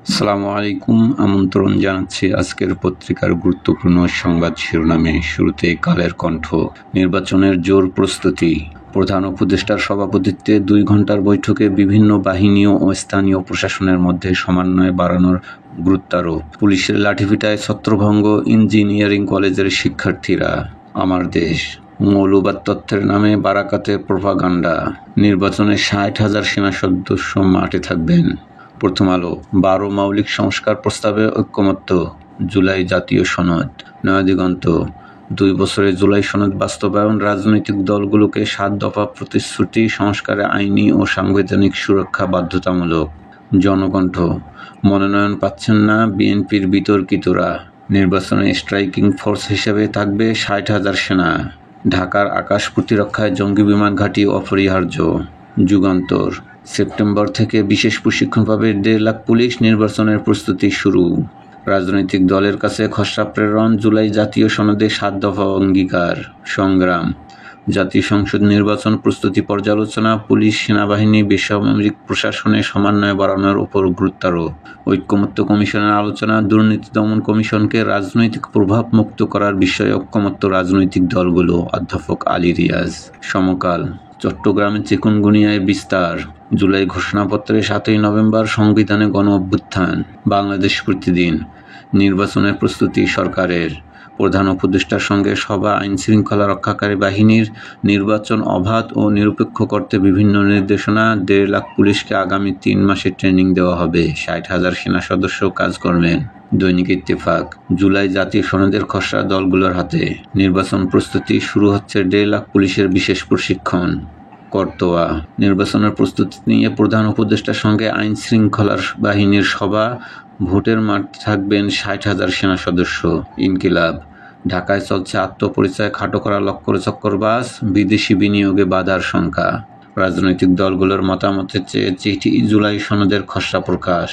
আসসালামু আলাইকুম। আমন্ত্রণ জানাচ্ছি আজকের পত্রিকার গুরুত্বপূর্ণ সংবাদ শিরোনামে। শুরুতে কালের কণ্ঠ। নির্বাচনের জোর প্রস্তুতি। প্রধান উপদেষ্টার সভাপতিত্বে 2 ঘণ্টার বৈঠকে বিভিন্ন বাহিনী ও স্থানীয় প্রশাসনের মধ্যে সমন্বয় বাড়ানোর গুরুত্বারোপ। পুলিশের লাঠিপিটায় ছত্রভঙ্গ ইঞ্জিনিয়ারিং কলেজের শিক্ষার্থীরা। আমার দেশ। মৌলবাদ তথ্যের নামে বারাকাতে প্রোপাগান্ডা। নির্বাচনে 60,000 সেনা সদস্য মাঠে থাকবেন। প্রথম আলো। 12 মৌলিক সংস্কার প্রস্তাবে ঐক্যমত্য। জুলাই জাতীয় সনদ। নয়াদিগন্ত। 2 বছরে জুলাই সনদ বাস্তবায়ন। রাজনৈতিক দলগুলোকে 7 দফা প্রতিশ্রুতি। সংস্কারে আইনি ও সাংবিধানিক সুরক্ষা বাধ্যতামূলক। জনকণ্ঠ। মনোনয়ন পাচ্ছেন না বিএনপির বিতর্কিতরা। নির্বাচনে স্ট্রাইকিং ফোর্স হিসেবে থাকবে 60,000 সেনা। ঢাকার আকাশ প্রতিরক্ষায় জঙ্গি বিমান ঘাঁটি অপরিহার্য। যুগান্তর। সেপ্টেম্বর থেকে বিশেষ প্রশিক্ষণ পাবে 1.5 লাখ পুলিশ। নির্বাচনের প্রস্তুতি শুরু। রাজনৈতিক দলের কাছে খসড়া প্রেরণ। জুলাই জাতীয় সনদে 7 দফা অঙ্গীকার। সংগ্রাম। জাতীয় সংসদ নির্বাচন প্রস্তুতি পর্যালোচনা। পুলিশ, সেনাবাহিনী, বেসামরিক প্রশাসনে সমন্বয় বাড়ানোর উপর গুরুত্বারোপ। ঐক্যমত্য কমিশনের আলোচনা। দুর্নীতি দমন কমিশনকে রাজনৈতিক প্রভাব মুক্ত করার বিষয়ে ঐক্যমত্য রাজনৈতিক দলগুলো। অধ্যাপক আলী রিয়াজ। সমকাল। চট্টগ্রামে চিকুনগুনিয়ায় বিস্তার। জুলাই ঘোষণাপত্রে 7ই নভেম্বর সংবিধানে গণ-অভ্যুত্থান। বাংলাদেশ প্রতিদিন। নির্বাচনের প্রস্তুতি সরকারের। প্রধান উপদেষ্টার সঙ্গে সভা। আইনশৃঙ্খলা রক্ষাকারী বাহিনীর নির্বাচন অবাধ ও নিরপেক্ষ করতে বিভিন্ন নির্দেশনা। 1.5 লাখ পুলিশকে আগামী 3 মাসে ট্রেনিং দেওয়া হবে। 60,000 সেনা সদস্য কাজ করবেন। দৈনিক ইত্তেফাক। জুলাই জাতীয় সনদের খসড়া দলগুলোর হাতে। নির্বাচন প্রস্তুতি শুরু হচ্ছে। 1.5 লাখ পুলিশের বিশেষ প্রশিক্ষণ। করতোয়া। নির্বাচনের প্রস্তুতি নিয়ে প্রধান উপদেষ্টার সঙ্গে আইন শৃঙ্খলার বাহিনীর সভা। ভোটের মাঠে থাকবেন 60,000 সেনা সদস্য। ইনকিলাব। ঢাকায় চলছে আত্মপরিচয় খাটো করা লক্ষ্যচক্করবাজ। বিদেশি বিনিয়োগে বাধার শঙ্কা। রাজনৈতিক দলগুলোর মতামতের চেয়ে চিঠি। জুলাই সনদের খসড়া প্রকাশ।